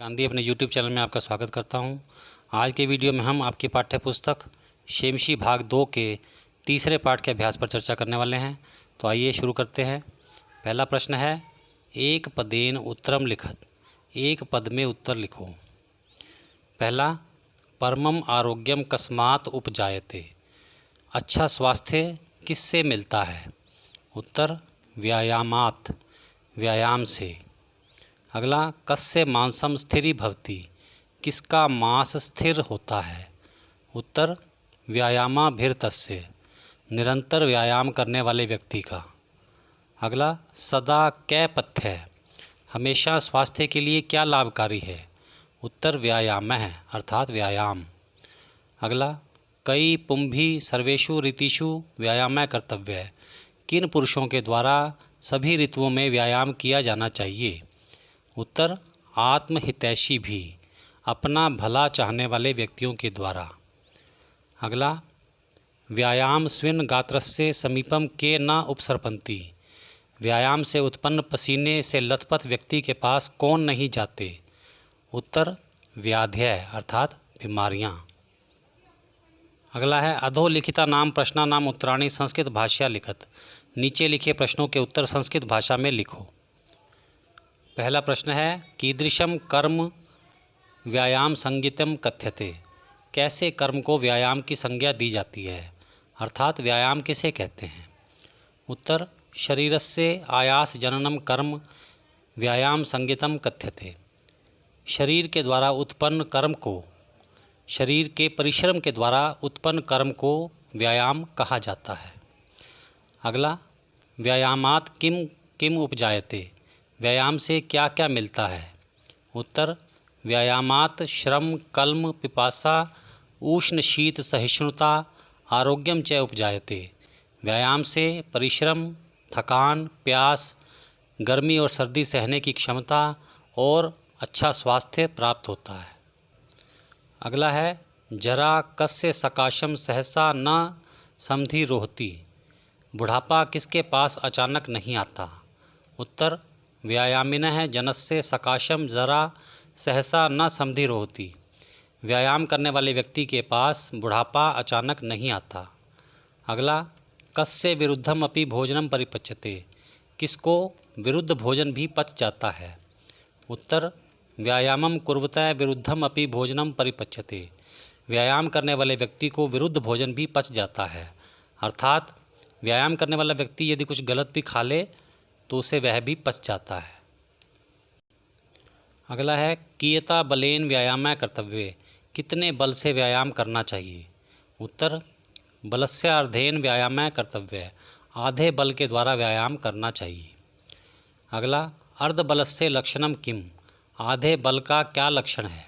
गांधी अपने YouTube channel में आपका स्वागत करता हूं। आज के वीडियो में हम आपकी पाठ्य पुस्तक शेमशी भाग 2 के तीसरे पाठ के अभ्यास पर चर्चा करने वाले हैं। तो आइए शुरू करते हैं। पहला प्रश्न है, एक पदेन उत्तरम लिखत, एक पद में उत्तर लिखो। पहला, परमम आरोग्यम कस्मात् उपजायते, अच्छा स्वास्थ्य किससे मिलता है? उत्तर, व्यायामात्, व्यायाम से। अगला, कस्य मांसम स्थिरी भवति, किसका मांस स्थिर होता है? उत्तर, व्यायामाभिरतस्य, निरंतर व्यायाम करने वाले व्यक्ति का। अगला, सदा कै पथ्य, हमेशा स्वास्थ्य के लिए क्या लाभकारी है? उत्तर, व्यायामः अर्थात व्यायाम। अगला, कई पुंभी सर्वेषु ऋतिषु व्यायाम कर्तव्य, किन पुरुषों के द्वारा सभी ऋतुओं में व्यायाम किया जाना चाहिए? उत्तर, आत्महितैषी भी, अपना भला चाहने वाले व्यक्तियों के द्वारा। अगला, व्यायाम स्विन गात्रस्य समीपम के न उपसर्पन्ति, व्यायाम से उत्पन्न पसीने से लथपथ व्यक्ति के पास कौन नहीं जाते? उत्तर, व्याध्यय अर्थात बीमारियां। अगला है, अधोलिखिता नाम प्रश्ना नाम उत्तराणि संस्कृत भाषा लिखत, नीचे लिखे प्रश्नों के उत्तर संस्कृत भाषा में लिखो। पहला प्रश्न है, कीदृशम कर्म व्यायाम संज्ञितम कथ्यते, कैसे कर्म को व्यायाम की संज्ञा दी जाती है, अर्थात व्यायाम किसे कहते हैं? उत्तर, शरीरस्य आयास जननम कर्म व्यायाम संज्ञितम कथ्यते, शरीर के द्वारा उत्पन्न कर्म को, शरीर के परिश्रम के द्वारा उत्पन्न कर्म को व्यायाम कहा जाता है। अगला, व्यायामात् किम किम उपजायते, व्यायाम से क्या क्या मिलता है? उत्तर, व्यायामात् श्रम कल्म पिपासा उष्ण शीत सहिष्णुता आरोग्यम च उपजायते, व्यायाम से परिश्रम, थकान, प्यास, गर्मी और सर्दी सहने की क्षमता और अच्छा स्वास्थ्य प्राप्त होता है। अगला है, जरा कस्य सकाशम सहसा न समधि रोहती, बुढ़ापा किसके पास अचानक नहीं आता? उत्तर, व्यायामिनः जनस्य सकाशम जरा सहसा न समधि रोहती, व्यायाम करने वाले व्यक्ति के पास बुढ़ापा अचानक नहीं आता। अगला, कस्य विरुद्धम अपि भोजनम परिपच्यते, किसको विरुद्ध भोजन भी पच जाता है? उत्तर, व्यायामम कुर्वतः विरुद्धम अपि भोजनम परिपच्यते, व्यायाम करने वाले व्यक्ति को विरुद्ध भोजन भी पच जाता है, अर्थात व्यायाम करने वाला व्यक्ति यदि कुछ गलत भी खा ले तो उसे वह भी पच जाता है। अगला है, कियता बलेन व्यायाम कर्तव्य, कितने बल से व्यायाम करना चाहिए? उत्तर, बलस्य अर्धेन व्यायाम कर्तव्य, आधे बल के द्वारा व्यायाम करना चाहिए। अगला, अर्ध बलस्य लक्षणम किम, आधे बल का क्या लक्षण है?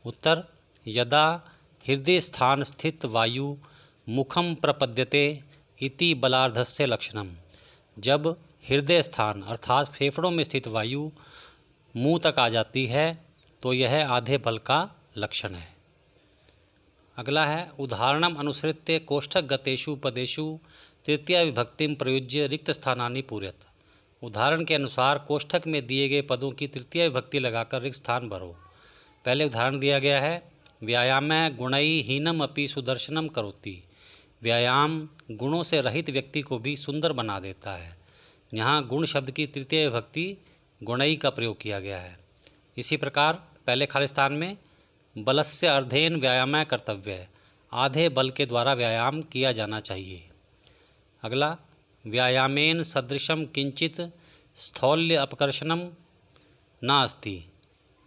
उत्तर, यदा हृदय स्थान स्थित वायु मुखम प्रपद्यते इति बलार्धस्य लक्षणम, जब हृदय स्थान अर्थात फेफड़ों में स्थित वायु मुंह तक आ जाती है तो यह आधे बल का लक्षण है। अगला है, उदाहरणम अनुसृत्य कोष्ठक गतेषु पदेषु तृतीया विभक्तिम प्रयुज्य रिक्त स्थानानि पूरयत, उदाहरण के अनुसार कोष्ठक में दिए गए पदों की तृतीया विभक्ति लगाकर रिक्त स्थान भरो। पहले उदाहरण दिया गया है, व्यायाम गुणई हीनम अपि सुदर्शनम करोति, व्यायाम गुणों से रहित व्यक्ति को भी सुंदर बना देता है। यहाँ गुण शब्द की तृतीय विभक्ति गुणई का प्रयोग किया गया है। इसी प्रकार पहले खाली स्थान में बलस्य अर्धेन व्यायाम कर्तव्य, आधे बल के द्वारा व्यायाम किया जाना चाहिए। अगला, व्यायामेन सदृशम किंचित स्थौल्य अपकर्षणम नास्ति,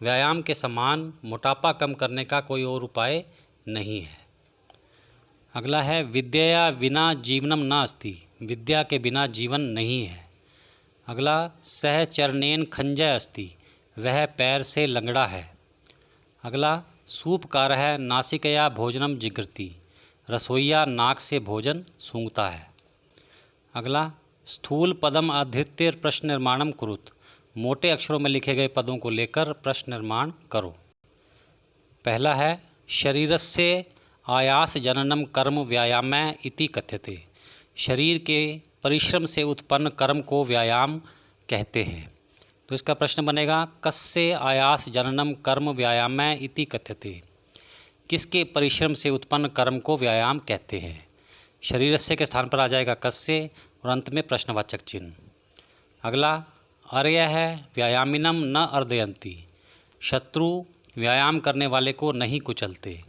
व्यायाम के समान मोटापा कम करने का कोई और उपाय नहीं है। अगला है, विद्या बिना जीवनम नास्ति, विद्या के बिना जीवन नहीं है। अगला, सह चरणेन खंजय अस्ति, वह पैर से लंगड़ा है। अगला, सूपकारः नासिकया भोजनम जिघ्रति, रसोइया नाक से भोजन सूंघता है। अगला, स्थूल पदम आधृत्य प्रश्न निर्माणम कुरुत, मोटे अक्षरों में लिखे गए पदों को लेकर प्रश्न निर्माण करो। पहला है, शरीरस्य आयास जननम कर्म व्यायाम इति कथ्यते, शरीर के परिश्रम से उत्पन्न कर्म को व्यायाम कहते हैं। तो तो इसका प्रश्न बनेगा कस्य आयास जननम कर्म व्यायामः इति कथ्यते। किसके परिश्रम से उत्पन्न कर्म को व्यायाम कहते हैं। शरीरस्य के स्थान पर आ जाएगा कस्य और अंत में प्रश्नवाचक चिन्ह। अगला अर्यः व्यायामिनम न अर्दयन्ति। शत्रु व्यायाम करने वाले को नहीं कुचलते।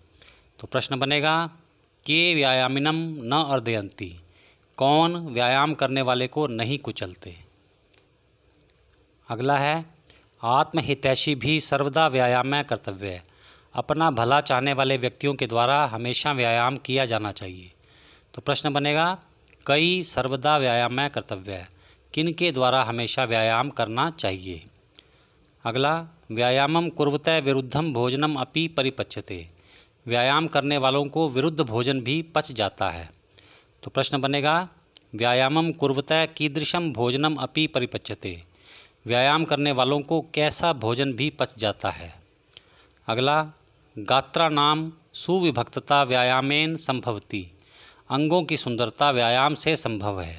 तो प्रश्न बनेगा के व्यायामिनम न अर्दयन्ति। कौन व्यायाम करने वाले को नहीं कुचलते। अगला है आत्महितैषी भी सर्वदा व्यायाम कर्तव्य। अपना भला चाहने वाले व्यक्तियों के द्वारा हमेशा व्यायाम किया जाना चाहिए। तो प्रश्न बनेगा कई सर्वदा व्यायाम कर्तव्य। किन के द्वारा हमेशा व्यायाम करना चाहिए। अगला व्यायामम कुर्वतः विरुद्धम भोजनम अपि परिपच्यते। व्यायाम करने वालों को विरुद्ध भोजन भी पच जाता है। तो प्रश्न बनेगा व्यायामम कुर्वतः कीदृशम भोजनम अपि परिपच्यते। व्यायाम करने वालों को कैसा भोजन भी पच जाता है। अगला गात्राणाम सुविभक्तता व्यायामेन संभवति। अंगों की सुंदरता व्यायाम से संभव है।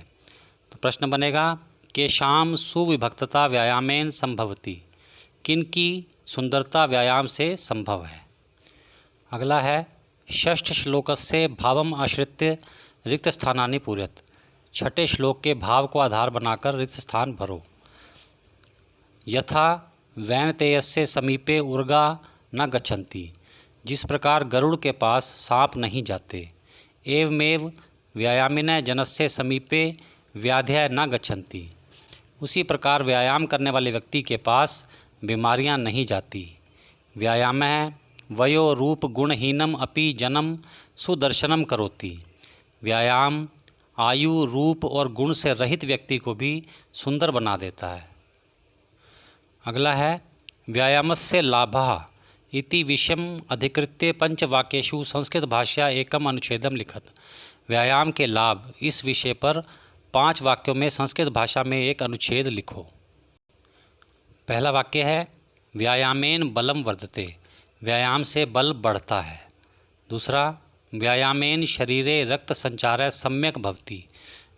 तो प्रश्न बनेगा केशाम सुविभक्तता व्यायामेन संभवति। किन की सुंदरता व्यायाम से संभव है। अगला है षष्ठ श्लोकस्य भावम आश्रित्य रिक्त स्थानानि पूरयत। छठे श्लोक के भाव को आधार बनाकर रिक्त स्थान भरो। यथा वैनतेयस्य समीपे उर्गा न गच्छन्ति। जिस प्रकार गरुड़ के पास सांप नहीं जाते। एवमेव व्यायामिनः जनस्य समीपे व्याधयः न गच्छन्ति। उसी प्रकार व्यायाम करने वाले व्यक्ति के पास बीमारियां नहीं जाती। व्यायामः वयो रूप गुणहीनम अपि जनम सुदर्शनम करोति। व्यायाम आयु रूप और गुण से रहित व्यक्ति को भी सुंदर बना देता है। अगला है व्यायामस्य लाभः इति विषयम अधिकृत्य पंचवाक्येषु संस्कृत भाषा एकम अनुच्छेदम लिखत। व्यायाम के लाभ इस विषय पर 5 वाक्यों में संस्कृत भाषा में एक अनुच्छेद लिखो। पहला वाक्य है व्यायामेन बलम वर्धते। व्यायाम से बल बढ़ता है। दूसरा व्यायामेन शरीरे रक्त संचारः सम्यक भवति।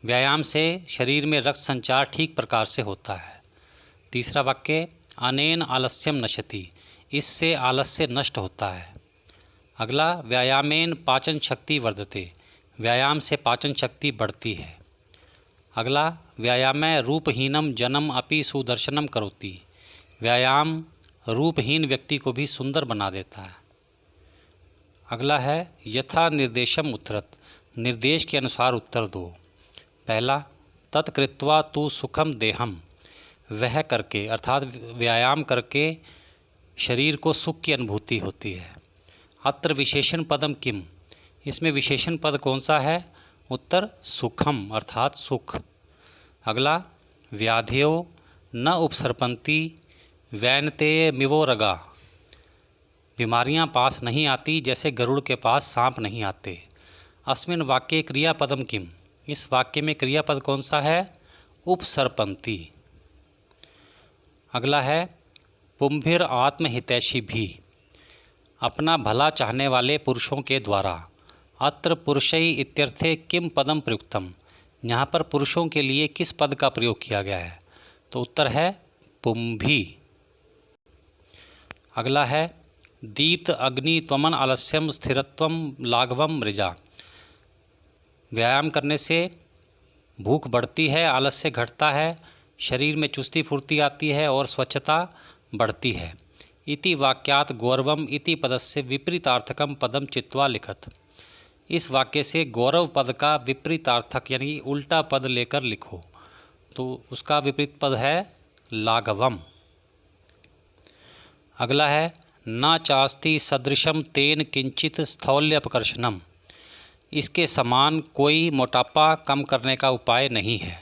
व्यायाम से शरीर में रक्त संचार ठीक प्रकार से होता है। तीसरा वाक्य अनेन आलस्यम नश्यति। इससे आलस्य नष्ट होता है। अगला व्यायामेन पाचन शक्ति वर्धते। व्यायाम से पाचन शक्ति बढ़ती है। अगला व्यायामः रूपहीनम जनम अपि सुदर्शनम करोति। व्यायाम रूपहीन व्यक्ति को भी सुंदर बना देता है। अगला है यथा निर्देशम उत्तरत। निर्देश के अनुसार उत्तर दो। पहला तत्कृत्वा तु सुखम देहम। वह करके अर्थात व्यायाम करके शरीर को सुख की अनुभूति होती है। अत्र विशेषण पदम किम। इसमें विशेषण पद कौन सा है। उत्तर सुखम अर्थात सुख। अगला व्याध्यो न उपसर्पन्ति वैनतेय मिवोरगा। बीमारियां पास नहीं आती जैसे गरुड़ के पास सांप नहीं आते। अस्मिन वाक्ये क्रियापदम किम। इस वाक्य में क्रियापद कौन सा है। उपसर्पन्ति। अगला है पुंभिर आत्महितैषी भी। अपना भला चाहने वाले पुरुषों के द्वारा। अत्र पुरुषै इत्यर्थे किम पदम प्रयुक्तम। यहाँ पर पुरुषों के लिए किस पद का प्रयोग किया गया है। तो उत्तर है पुंभी। अगला है दीप्त अग्नि त्वमन आलस्यम स्थिरत्वम लाघवम मृजा। व्यायाम करने से भूख बढ़ती है, आलस्य घटता है, शरीर में चुस्ती फुर्ती आती है और स्वच्छता बढ़ती है। इति वाक्यात गौरवम इति पदस्य विपरीतार्थकम पदम चित्वा लिखत। इस वाक्य से गौरव पद का विपरीतार्थक यानी उल्टा पद लेकर लिखो। तो उसका विपरीत पद है लाघवम। अगला है न चास्ति सदृशम तेन किंचित स्थौल्यपकर्षणम। इसके समान कोई मोटापा कम करने का उपाय नहीं है।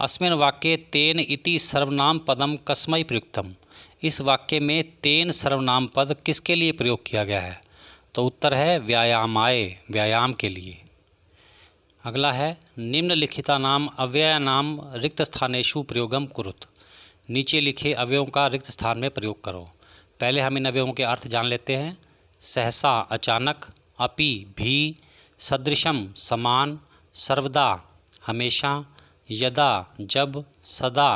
अस्मिन वाक्ये तेन इति सर्वनाम पदम कस्मै प्रयुक्तम। इस वाक्य में तेन सर्वनाम पद किसके लिए प्रयोग किया गया है। तो उत्तर है व्यायामाय व्यायाम के लिए। अगला है निम्नलिखिता नाम अव्यय नाम रिक्त स्थानेषु प्रयोगम कुरुत। नीचे लिखे अवयवों का रिक्त स्थान में प्रयोग करो। पहले हम इन अवयवों के अर्थ जान लेते हैं। सहसा अचानक, अपि भी, सदृशम समान, सर्वदा हमेशा, यदा जब, सदा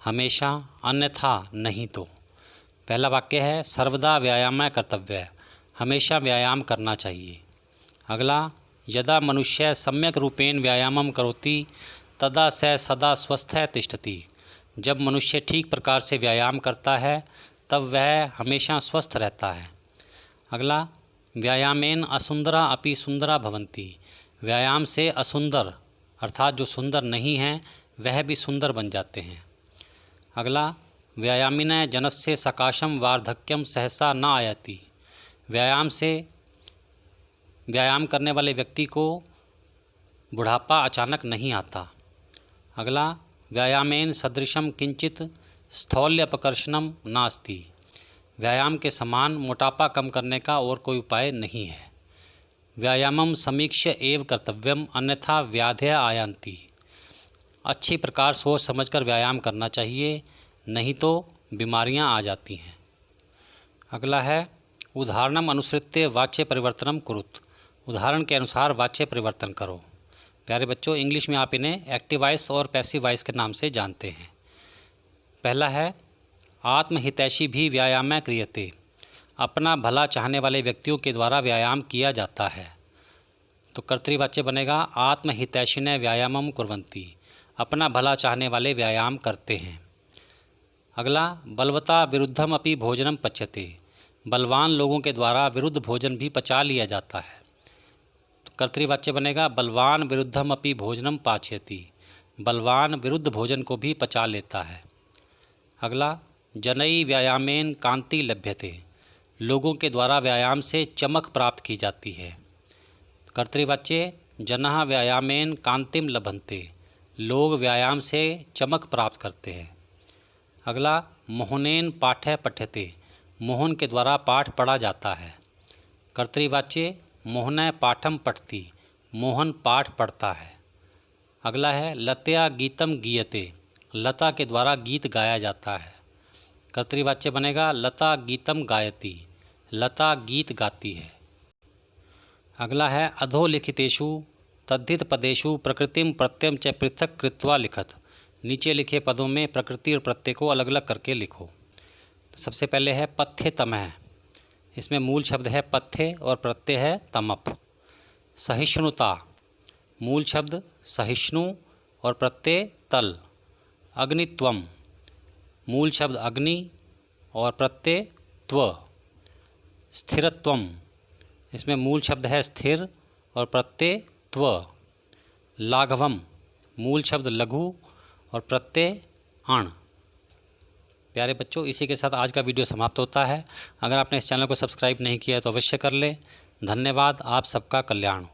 हमेशा, अन्यथा नहीं तो। पहला वाक्य है सर्वदा व्यायाम कर्तव्य, हमेशा व्यायाम करना चाहिए। अगला, यदा मनुष्य सम्यक रूपेण व्यायामं करोति तदा स सदा स्वस्थः तिष्ठति, जब मनुष्य ठीक प्रकार से व्यायाम करता है तब वह हमेशा स्वस्थ रहता है। अगला, व्यायामेन असुंदरा अपि सुंदरा भवन्ति, व्यायाम से असुंदर अर्थात जो सुंदर नहीं हैं वह भी सुंदर बन जाते हैं। अगला, व्यायामिनः जनस्य सकाशम वार्धक्यम सहसा न आयाति, व्यायाम करने वाले व्यक्ति को बुढ़ापा अचानक नहीं आता। अगला, व्यायामेन सदृशम किंचित स्थौल्यपकर्षणम नास्ति, व्यायाम के समान मोटापा कम करने का और कोई उपाय नहीं है। व्यायामम समीक्ष्य एव कर्तव्यम अन्यथा व्याधयः आयान्ति, अच्छी प्रकार सोच समझकर व्यायाम करना चाहिए, नहीं तो बीमारियां आ जाती हैं। अगला है उदाहरणम अनुसृत्य वाच्य परिवर्तनम कुरुत, उदाहरण के अनुसार वाच्य परिवर्तन करो। प्यारे बच्चों, इंग्लिश में आप इन्हें एक्टिव वॉइस और पैसिव वॉइस के नाम से जानते हैं। पहला है आत्महितैषी भी व्यायाम क्रियते, अपना भला चाहने वाले व्यक्तियों के द्वारा व्यायाम किया जाता है। तो कर्तृवाच्य बनेगा आत्महितैषिनः व्यायामं कुर्वन्ति, अपना भला चाहने वाले व्यायाम करते हैं। अगला, बलवता विरुद्धम अपि भोजनम पच्यते, बलवान लोगों के द्वारा विरुद्ध भोजन भी पचा लिया जाता है। तो कर्तृवाच्य बनेगा बलवान विरुद्धम अपि भोजनम पाचयति, बलवान विरुद्ध भोजन को भी पचा लेता है। अगला, जनई व्यायामेन कांति लभ्यते, लोगों के द्वारा व्यायाम से चमक प्राप्त की जाती है। कर्तृवाच्य जनः व्यायामेन कांतिम लभन्ते, लोग व्यायाम से चमक प्राप्त करते हैं। अगला, मोहनेन पाठः पठ्यते, मोहन के द्वारा पाठ पढ़ा जाता है। कर्तृवाच्य मोहनः पाठम पठति, मोहन पाठ पढ़ता है। अगला है लतया गीतम गीयते, लता के द्वारा गीत गाया जाता है। कर्तृवाच्य बनेगा लता गीतम गायति, लता गीत गाती है। अगला है अधोलिखितेषु तद्धित पदेषु प्रकृतिम प्रत्ययम च पृथक कृत्वा लिखत, नीचे लिखे पदों में प्रकृति और प्रत्यय को अलग अलग करके लिखो। तो सबसे पहले है पथ्य तमः, इसमें मूल शब्द है पथ्य और प्रत्यय है तमप। सहिष्णुता, मूल शब्द सहिष्णु और प्रत्यय तल। अग्नित्वम, मूल शब्द अग्नि और प्रत्यय त्व। स्थिरत्वम, इसमें मूल शब्द है स्थिर और प्रत्यय त्व। लाघवम, मूल शब्द लघु और प्रत्यय अण। प्यारे बच्चों, इसी के साथ आज का वीडियो समाप्त होता है। अगर आपने इस चैनल को सब्सक्राइब नहीं किया है तो अवश्य कर लें। धन्यवाद। आप सबका कल्याण हो।